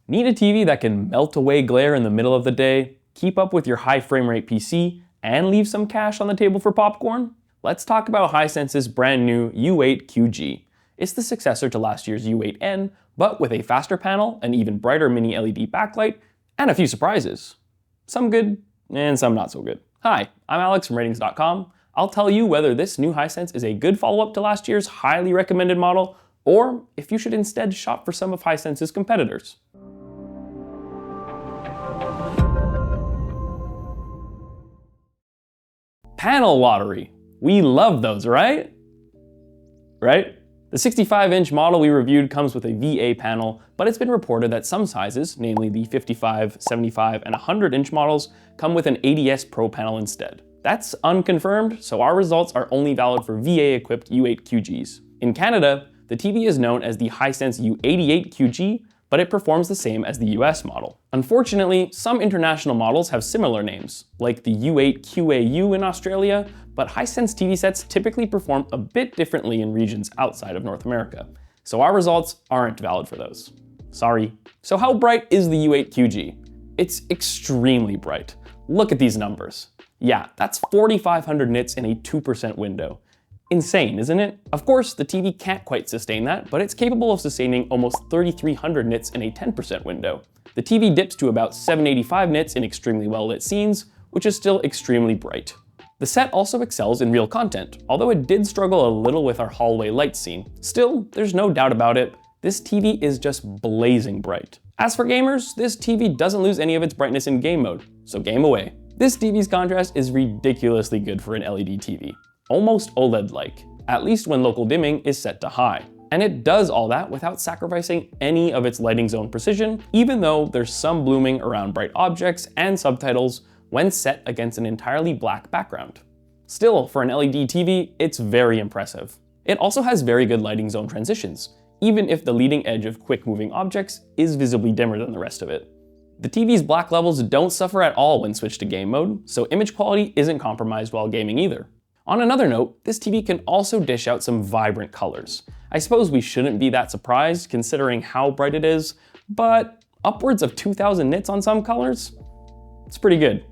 Need a TV that can melt away glare in the middle of the day, keep up with your high frame rate PC, and leave some cash on the table for popcorn? Let's talk about Hisense's brand new U8QG. It's the successor to last year's U8N, but with a faster panel, an even brighter mini LED backlight, and a few surprises. Some good, and some not so good. Hi, I'm Alex from Ratings.com. I'll tell you whether this new Hisense is a good follow-up to last year's highly recommended model, or if you should instead shop for some of Hisense's competitors. Panel lottery. We love those, right? Right? The 65-inch model we reviewed comes with a VA panel, but it's been reported that some sizes, namely the 55, 75, and 100-inch models, come with an ADS Pro panel instead. That's unconfirmed, so our results are only valid for VA-equipped U8QGs. In Canada, the TV is known as the Hisense U8QG, but it performs the same as the US model. Unfortunately, some international models have similar names, like the U8QAU in Australia, but Hisense TV sets typically perform a bit differently in regions outside of North America, so our results aren't valid for those. Sorry. So how bright is the U8QG? It's extremely bright. Look at these numbers. Yeah, that's 4,500 nits in a 2% window. Insane, isn't it? Of course, the TV can't quite sustain that, but it's capable of sustaining almost 3,300 nits in a 10% window. The TV dips to about 785 nits in extremely well-lit scenes, which is still extremely bright. The set also excels in real content, although it did struggle a little with our hallway light scene. Still, there's no doubt about it, this TV is just blazing bright. As for gamers, this TV doesn't lose any of its brightness in game mode, so game away. This TV's contrast is ridiculously good for an LED TV. Almost OLED-like, at least when local dimming is set to high. And it does all that without sacrificing any of its lighting zone precision, even though there's some blooming around bright objects and subtitles when set against an entirely black background. Still, for an LED TV, it's very impressive. It also has very good lighting zone transitions, even if the leading edge of quick-moving objects is visibly dimmer than the rest of it. The TV's black levels don't suffer at all when switched to game mode, so image quality isn't compromised while gaming either. On another note, this TV can also dish out some vibrant colors. I suppose we shouldn't be that surprised considering how bright it is, but upwards of 2,000 nits on some colors? It's pretty good.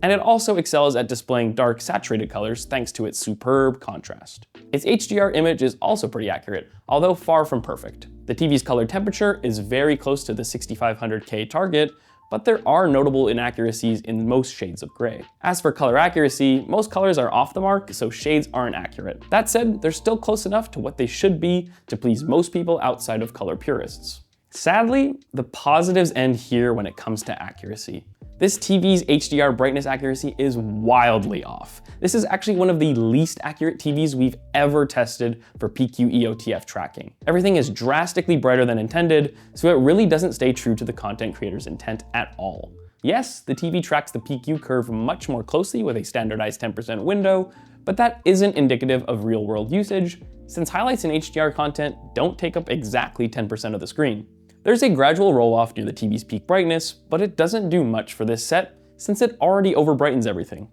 And it also excels at displaying dark saturated colors thanks to its superb contrast. Its HDR image is also pretty accurate, although far from perfect. The TV's color temperature is very close to the 6500K target, but there are notable inaccuracies in most shades of gray. As for color accuracy, most colors are off the mark, so shades aren't accurate. That said, they're still close enough to what they should be to please most people outside of color purists. Sadly, the positives end here when it comes to accuracy. This TV's HDR brightness accuracy is wildly off. This is actually one of the least accurate TVs we've ever tested for PQ EOTF tracking. Everything is drastically brighter than intended, so it really doesn't stay true to the content creator's intent at all. Yes, the TV tracks the PQ curve much more closely with a standardized 10% window, but that isn't indicative of real-world usage, since highlights in HDR content don't take up exactly 10% of the screen. There's a gradual roll-off near the TV's peak brightness, but it doesn't do much for this set since it already overbrightens everything.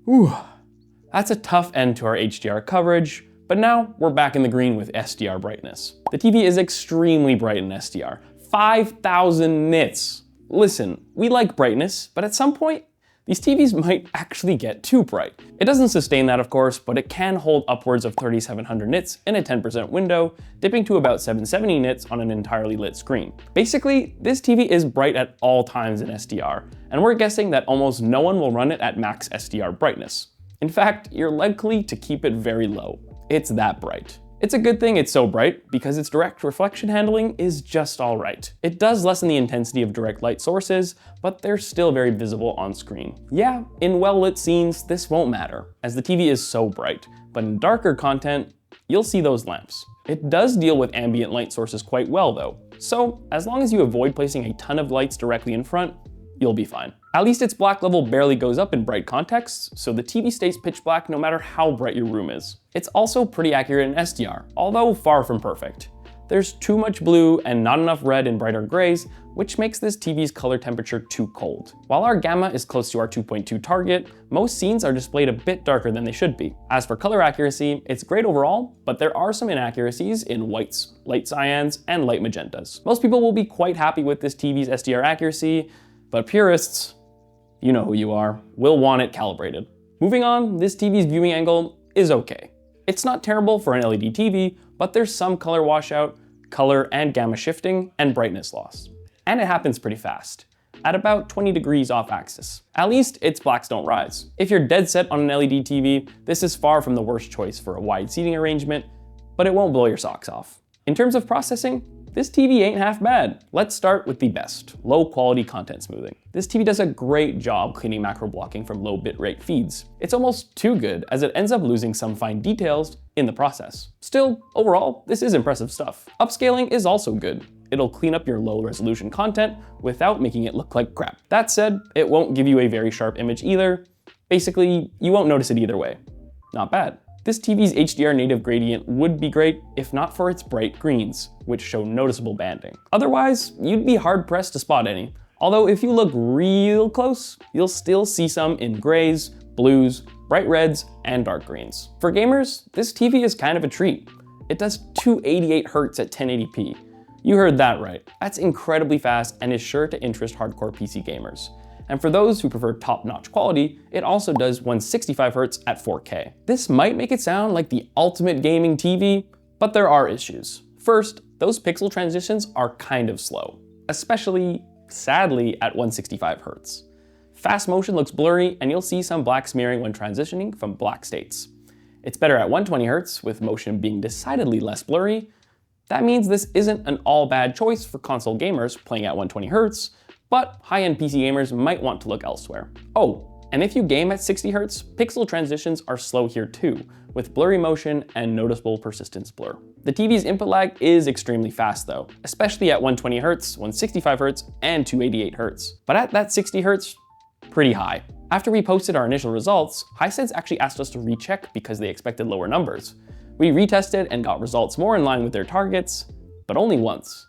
Whew, that's a tough end to our HDR coverage, but now we're back in the green with SDR brightness. The TV is extremely bright in SDR, 5,000 nits. Listen, we like brightness, but at some point, these TVs might actually get too bright. It doesn't sustain that, of course, but it can hold upwards of 3,700 nits in a 10% window, dipping to about 770 nits on an entirely lit screen. Basically, this TV is bright at all times in SDR, and we're guessing that almost no one will run it at max SDR brightness. In fact, you're likely to keep it very low. It's that bright. It's a good thing it's so bright because its direct reflection handling is just all right. It does lessen the intensity of direct light sources, but they're still very visible on screen. Yeah, in well-lit scenes, this won't matter, as the TV is so bright, but in darker content, you'll see those lamps. It does deal with ambient light sources quite well though, so as long as you avoid placing a ton of lights directly in front, you'll be fine. At least its black level barely goes up in bright contexts, so the TV stays pitch black no matter how bright your room is. It's also pretty accurate in SDR, although far from perfect. there's too much blue and not enough red in brighter grays, which makes this TV's color temperature too cold. While our gamma is close to our 2.2 target, most scenes are displayed a bit darker than they should be. As for color accuracy, it's great overall, but there are some inaccuracies in whites, light cyans, and light magentas. Most people will be quite happy with this TV's SDR accuracy, but purists, you know who you are, will want it calibrated. Moving on, this TV's viewing angle is okay. It's not terrible for an LED TV, but there's some color washout, color and gamma shifting, and brightness loss. And it happens pretty fast, at about 20 degrees off axis. At least its blacks don't rise. If you're dead set on an LED TV, this is far from the worst choice for a wide seating arrangement, but it won't blow your socks off. In terms of processing, this TV ain't half bad. Let's start with the best, low quality content smoothing. This TV does a great job cleaning macro blocking from low bitrate feeds. It's almost too good, as it ends up losing some fine details in the process. Still, overall, this is impressive stuff. Upscaling is also good. It'll clean up your low resolution content without making it look like crap. That said, it won't give you a very sharp image either. Basically, you won't notice it either way. Not bad. This TV's HDR Native Gradient would be great if not for its bright greens, which show noticeable banding. Otherwise, you'd be hard-pressed to spot any. Although if you look real close, you'll still see some in grays, blues, bright reds, and dark greens. For gamers, this TV is kind of a treat. It does 288 Hz at 1080p. You heard that right. That's incredibly fast and is sure to interest hardcore PC gamers. And for those who prefer top-notch quality, it also does 165 Hz at 4K. This might make it sound like the ultimate gaming TV, but there are issues. First, those pixel transitions are kind of slow, especially, sadly, at 165 Hz. Fast motion looks blurry, and you'll see some black smearing when transitioning from black states. It's better at 120 Hz, with motion being decidedly less blurry. That means this isn't an all-bad choice for console gamers playing at 120 Hz, but high-end PC gamers might want to look elsewhere. Oh, and if you game at 60 Hz, pixel transitions are slow here too, with blurry motion and noticeable persistence blur. The TV's input lag is extremely fast though, especially at 120 Hz, 165 Hz, and 288 Hz. But at that 60 Hz, pretty high. After we posted our initial results, Hisense actually asked us to recheck because they expected lower numbers. We retested and got results more in line with their targets, but only once.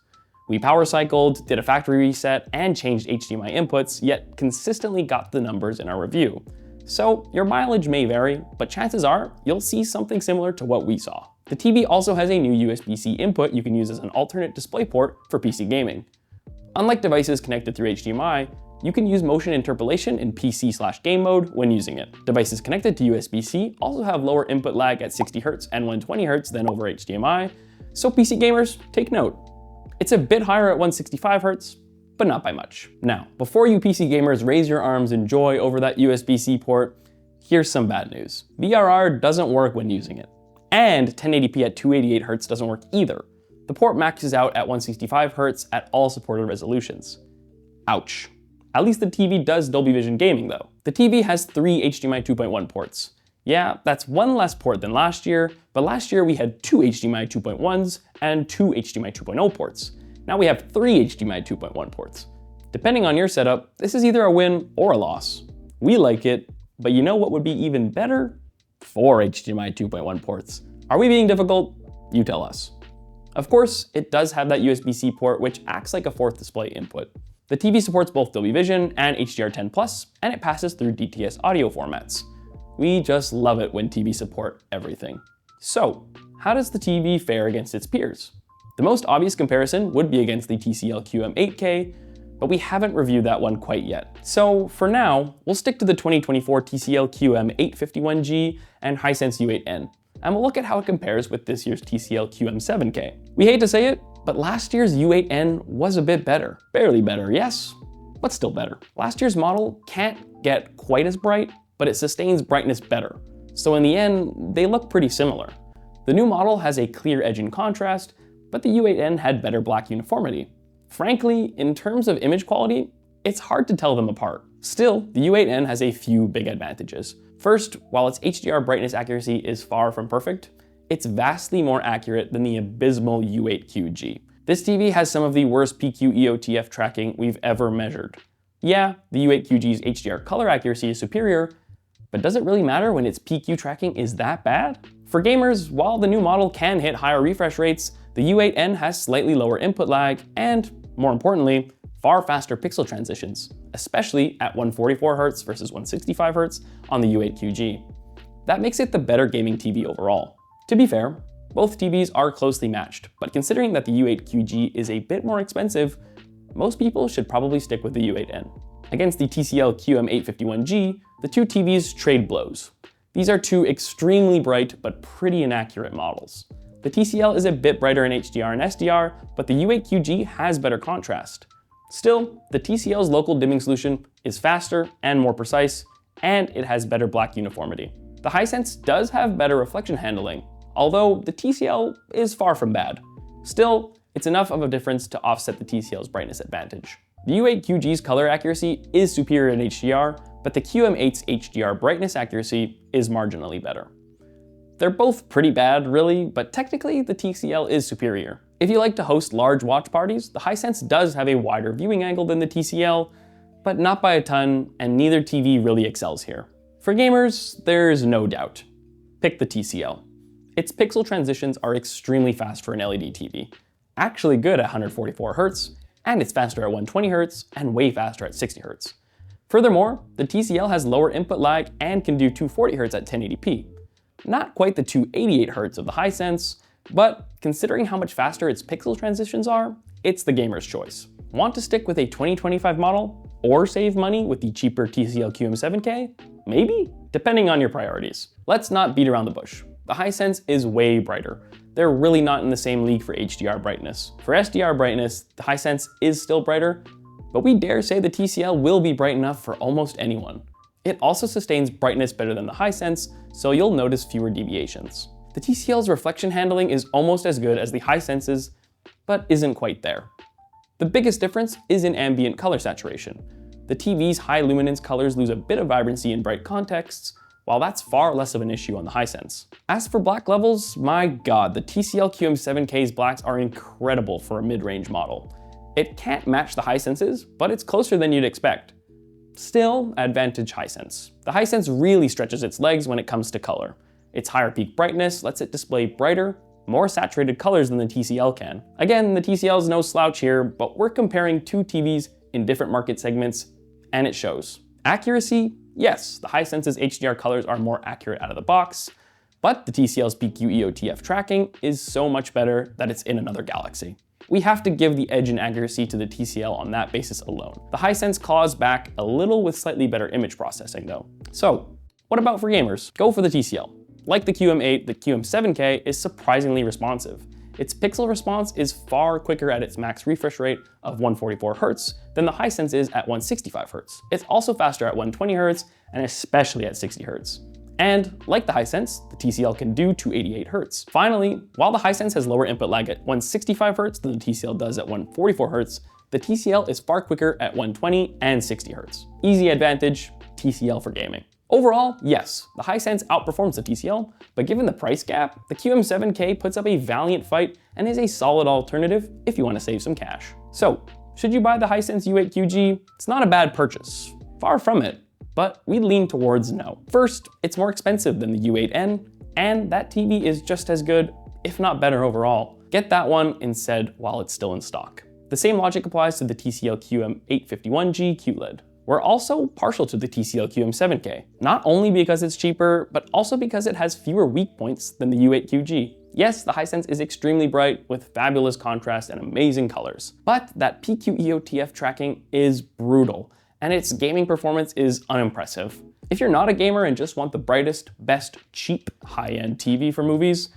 We power cycled, did a factory reset, and changed HDMI inputs, yet consistently got the numbers in our review. So your mileage may vary, but chances are you'll see something similar to what we saw. The TV also has a new USB-C input you can use as an alternate display port for PC gaming. Unlike devices connected through HDMI, you can use motion interpolation in PC/game mode when using it. Devices connected to USB-C also have lower input lag at 60 Hz and 120 Hz than over HDMI, so PC gamers, take note. It's a bit higher at 165 Hz, but not by much. Now, before you PC gamers raise your arms in joy over that USB-C port, here's some bad news. VRR doesn't work when using it. And 1080p at 288 Hz doesn't work either. The port maxes out at 165 Hz at all supported resolutions. Ouch. At least the TV does Dolby Vision gaming though. The TV has 3 HDMI 2.1 ports. Yeah, that's one less port than last year, but last year we had 2 HDMI 2.1s and 2 HDMI 2.0 ports. Now we have 3 HDMI 2.1 ports. Depending on your setup, this is either a win or a loss. We like it, but you know what would be even better? 4 HDMI 2.1 ports. Are we being difficult? You tell us. Of course, it does have that USB-C port which acts like a fourth display input. The TV supports both Dolby Vision and HDR10+, and it passes through DTS audio formats. We just love it when TVs support everything. So, how does the TV fare against its peers? The most obvious comparison would be against the TCL QM8K, but we haven't reviewed that one quite yet. So for now, we'll stick to the 2024 TCL QM851G and Hisense U8N, and we'll look at how it compares with this year's TCL QM7K. We hate to say it, but last year's U8N was a bit better. Barely better, yes, but still better. Last year's model can't get quite as bright, but it sustains brightness better. So in the end, they look pretty similar. The new model has a clear edge in contrast, but the U8N had better black uniformity. Frankly, in terms of image quality, it's hard to tell them apart. Still, the U8N has a few big advantages. First, while its HDR brightness accuracy is far from perfect, it's vastly more accurate than the abysmal U8QG. This TV has some of the worst PQ EOTF tracking we've ever measured. Yeah, the U8QG's HDR color accuracy is superior, but does it really matter when its PQ tracking is that bad? For gamers, while the new model can hit higher refresh rates, the U8N has slightly lower input lag and, more importantly, far faster pixel transitions, especially at 144Hz versus 165Hz on the U8QG. That makes it the better gaming TV overall. To be fair, both TVs are closely matched, but considering that the U8QG is a bit more expensive, most people should probably stick with the U8N. Against the TCL QM851G, the two TVs trade blows. These are two extremely bright but pretty inaccurate models. The TCL is a bit brighter in HDR and SDR, but the U8QG has better contrast. Still, the TCL's local dimming solution is faster and more precise, and it has better black uniformity. The Hisense does have better reflection handling, although the TCL is far from bad. Still, it's enough of a difference to offset the TCL's brightness advantage. The U8QG's color accuracy is superior in HDR, but the QM8's HDR brightness accuracy is marginally better. They're both pretty bad, really, but technically the TCL is superior. If you like to host large watch parties, the Hisense does have a wider viewing angle than the TCL, but not by a ton, and neither TV really excels here. For gamers, there's no doubt. Pick the TCL. Its pixel transitions are extremely fast for an LED TV, actually good at 144Hz, and it's faster at 120Hz and way faster at 60Hz. Furthermore, the TCL has lower input lag and can do 240Hz at 1080p. Not quite the 288Hz of the Hisense, but considering how much faster its pixel transitions are, it's the gamer's choice. Want to stick with a 2025 model or save money with the cheaper TCL QM7K? Maybe, depending on your priorities. Let's not beat around the bush. The Hisense is way brighter. They're really not in the same league for HDR brightness. For SDR brightness, the Hisense is still brighter, but we dare say the TCL will be bright enough for almost anyone. It also sustains brightness better than the Hisense, so you'll notice fewer deviations. The TCL's reflection handling is almost as good as the Hisense's, but isn't quite there. The biggest difference is in ambient color saturation. The TV's high luminance colors lose a bit of vibrancy in bright contexts, while that's far less of an issue on the Hisense. As for black levels, my god, the TCL QM7K's blacks are incredible for a mid-range model. It can't match the Hisense's, but it's closer than you'd expect. Still, advantage Hisense. The Hisense really stretches its legs when it comes to color. Its higher peak brightness lets it display brighter, more saturated colors than the TCL can. Again, the TCL is no slouch here, but we're comparing two TVs in different market segments, and it shows. Accuracy? Yes, the Hisense's HDR colors are more accurate out of the box, but the TCL's PQ EOTF tracking is so much better that it's in another galaxy. We have to give the edge in accuracy to the TCL on that basis alone. The Hisense claws back a little with slightly better image processing though. So, what about for gamers? Go for the TCL. Like the QM8, the QM7K is surprisingly responsive. Its pixel response is far quicker at its max refresh rate of 144Hz than the Hisense is at 165Hz. It's also faster at 120Hz and especially at 60Hz. And like the Hisense, the TCL can do 288Hz. Finally, while the Hisense has lower input lag at 165Hz than the TCL does at 144Hz, the TCL is far quicker at 120 and 60Hz. Easy advantage, TCL for gaming. Overall, yes, the Hisense outperforms the TCL, but given the price gap, the QM7K puts up a valiant fight and is a solid alternative if you want to save some cash. So, should you buy the Hisense U8QG? It's not a bad purchase. Far from it, but we lean towards no. First, it's more expensive than the U8N, and that TV is just as good, if not better overall. Get that one instead while it's still in stock. The same logic applies to the TCL QM851G QLED. We're also partial to the TCL QM7K, not only because it's cheaper, but also because it has fewer weak points than the U8QG. Yes, the Hisense is extremely bright with fabulous contrast and amazing colors, but that PQ EOTF tracking is brutal, and its gaming performance is unimpressive. If you're not a gamer and just want the brightest, best, cheap, high-end TV for movies,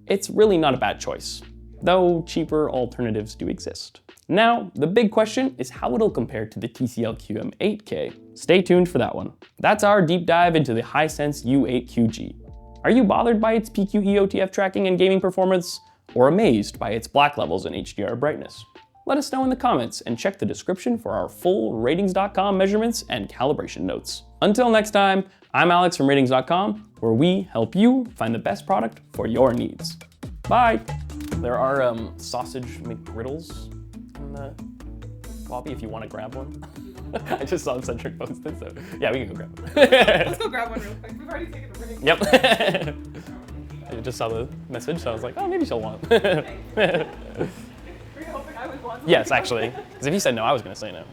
it's really not a bad choice, though cheaper alternatives do exist. Now, the big question is how it'll compare to the TCL QM8K. Stay tuned for that one. That's our deep dive into the Hisense U8QG. Are you bothered by its PQ EOTF tracking and gaming performance, or amazed by its black levels and HDR brightness? Let us know in the comments and check the description for our full ratings.com measurements and calibration notes. Until next time, I'm Alex from ratings.com, where we help you find the best product for your needs. Bye! There are sausage McGriddles in the lobby if you want to grab one. I just saw Centric post it, so yeah, we can go grab one. Let's go grab one real quick. We've already taken a break. Yep. I just saw the message, so I was like, oh, maybe she'll want. Were you hoping I would want? Yes, actually. Because if he said no, I was going to say no.